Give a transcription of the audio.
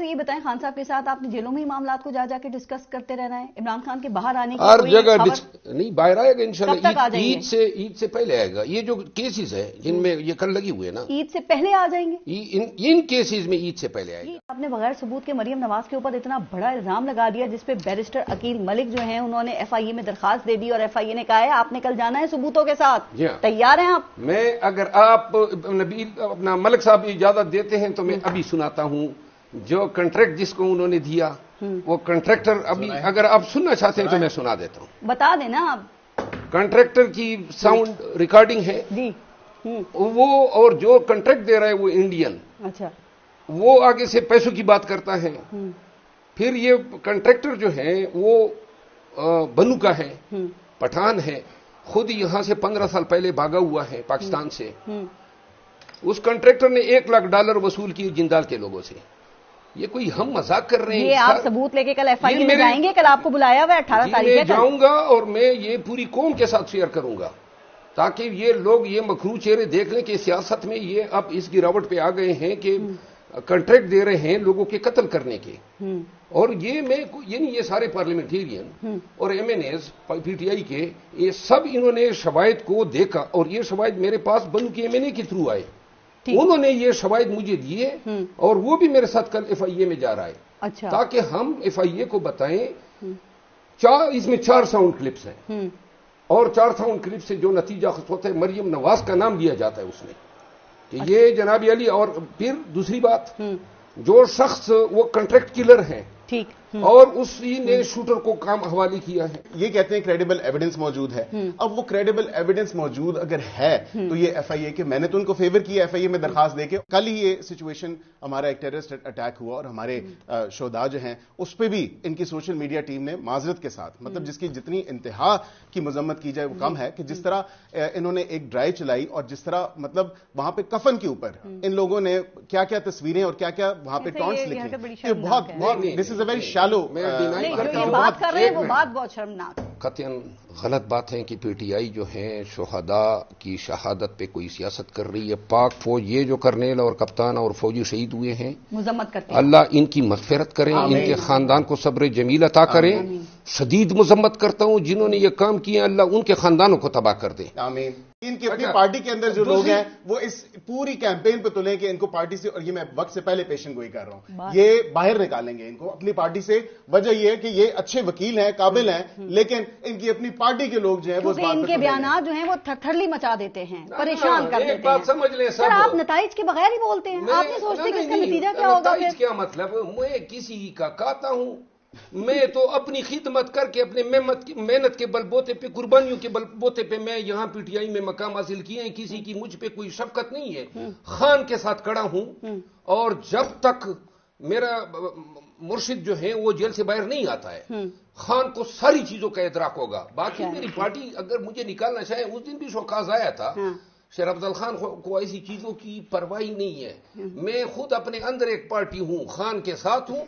یہ بتائیں خان صاحب کے ساتھ آپ نے جیلوں میں ہی معاملات کو جا کے ڈسکس کرتے رہنا ہے؟ عمران خان کے باہر آنے کی ہر کوئی جگہ خبر نہیں باہر آئے گا انشاءاللہ. عید سے پہلے آئے گا. یہ جو کیسز ہیں جن میں یہ کل لگی ہوئے نا، عید سے پہلے آ جائیں گے. ان کیسز میں عید سے پہلے آئے گا. آپ نے بغیر ثبوت کے مریم نواز کے اوپر اتنا بڑا الزام لگا دیا، جس پہ بیرسٹر عقیل ملک جو ہیں انہوں نے ایف آئی اے میں درخواست دے دی، اور ایف آئی اے نے کہا ہے آپ نے کل جانا ہے ثبوتوں کے ساتھ. تیار ہیں آپ؟ میں اگر آپ نبیل اپنا ملک صاحب اجازت دیتے ہیں تو میں ابھی سناتا ہوں جو کنٹریکٹ جس کو انہوں نے دیا. وہ کنٹریکٹر ابھی اگر آپ سننا چاہتے ہیں تو میں سنا دیتا ہوں. بتا دینا آپ. کنٹریکٹر کی ساؤنڈ ریکارڈنگ ہے جی. وہ اور جو کنٹریکٹ دے رہا ہے وہ انڈین. اچھا. وہ آگے سے پیسوں کی بات کرتا ہے. پھر یہ کنٹریکٹر جو ہے وہ بنو کا ہے، پٹھان ہے، خود یہاں سے 15 سال پہلے بھاگا ہوا ہے پاکستان سے. اس کنٹریکٹر نے $1,00,000 وصول کی جندال کے لوگوں سے. یہ کوئی ہم مذاق کر رہے ہیں؟ یہ آپ ثبوت لے کے کل ایف آئی اے میں جائیں گے؟ کل آپ کو بلایا ہوا ہے 18 تاریخ میں جاؤں گا اور میں یہ پوری قوم کے ساتھ شیئر کروں گا تاکہ یہ لوگ یہ مکروہ چہرے دیکھ لیں کہ سیاست میں یہ اب اس گراوٹ پہ آ گئے ہیں کہ کنٹریکٹ دے رہے ہیں لوگوں کے قتل کرنے کے. اور یہ سارے پارلیمنٹیرین اور M N As P T I کے یہ سب انہوں نے شواہد کو دیکھا، اور یہ شواہد میرے پاس بنو کے ایم این اے کے تھرو آئے. انہوں نے یہ شواہد مجھے دیے اور وہ بھی میرے ساتھ کل ایف آئی اے میں جا رہا ہے. اچھا. تاکہ ہم ایف آئی اے کو بتائیں. اس میں 4 ساؤنڈ کلپس ہیں، اور 4 ساؤنڈ کلپ سے جو نتیجہ ہوتا ہے مریم نواز کا نام لیا جاتا ہے اس میں کہ یہ جناب علی. اور پھر دوسری بات، جو شخص وہ کنٹریکٹ کلر ہیں ٹھیک، اور اسی نے شوٹر کو کام حوالے کیا ہے. یہ کہتے ہیں کریڈیبل ایویڈنس موجود ہے. اب وہ کریڈیبل ایویڈنس موجود اگر ہے تو یہ ایف آئی اے کے، میں نے تو ان کو فیور کیا ایف آئی اے میں درخواست دے کے. کل ہی یہ سچویشن ہمارا ایک ٹیررسٹ اٹیک ہوا اور ہمارے شہداء جو ہیں اس پہ بھی ان کی سوشل میڈیا ٹیم نے معذرت کے ساتھ، مطلب جس کی جتنی انتہا کی مذمت کی جائے وہ کم ہے، کہ جس طرح انہوں نے ایک ڈرائیو چلائی اور جس طرح مطلب وہاں پہ کفن کے اوپر ان لوگوں نے کیا کیا تصویریں اور کیا کیا وہاں پہ ٹونٹس لکھے. بہت دس از اے ویری شالو. بات کر رہے ہیں وہ بات بہت شرمناک. قطعاً غلط بات ہے کہ پی ٹی آئی جو ہے شہداء کی شہادت پہ کوئی سیاست کر رہی ہے. پاک فوج یہ جو کرنیل اور کپتان اور فوجی شہید ہوئے ہیں مذمت کرتے ہیں. اللہ ان کی مغفرت کریں، ان کے خاندان کو صبر جمیل عطا کریں. شدید مذمت کرتا ہوں جنہوں نے یہ کام کیے، اللہ ان کے خاندانوں کو تباہ کر دے. آمین. ان کی اپنی پارٹی کے اندر جو لوگ ہیں وہ اس پوری کیمپین پہ تلیں کہ ان کو پارٹی سے، اور یہ میں وقت سے پہلے پیشن گوئی کر رہا ہوں، یہ باہر نکالیں گے ان کو اپنی پارٹی سے. وجہ یہ ہے کہ یہ اچھے وکیل ہیں، قابل ہیں، لیکن ان کی اپنی پارٹی کے لوگ جو ہیں وہ ان کے بیانات جو ہیں وہ تھرلی مچا دیتے ہیں، پریشان کر دیتے ہیں. سمجھ لیں سر آپ نتائج کے بغیر ہی بولتے ہیں، آپ نہیں سوچتے کہ اس کا نتیجہ کیا ہوگا؟ نتائج کیا مطلب؟ میں کسی کا کہتا ہوں، میں تو اپنی خدمت کر کے اپنے محنت کے بل بوتے پہ، قربانیوں کے بل بوتے پہ میں یہاں پی ٹی آئی میں مقام حاصل کیے ہیں. کسی کی مجھ پہ کوئی شفقت نہیں ہے. خان کے ساتھ کڑا ہوں، اور جب تک میرا مرشد جو ہے وہ جیل سے باہر نہیں آتا ہے خان کو ساری چیزوں کا ادراک ہوگا. باقی میری پارٹی اگر مجھے نکالنا چاہے، اس دن بھی شوکاز آیا تھا، شیر افضل خان کو ایسی چیزوں کی پرواہ نہیں ہے. میں خود اپنے اندر ایک پارٹی ہوں، خان کے ساتھ ہوں.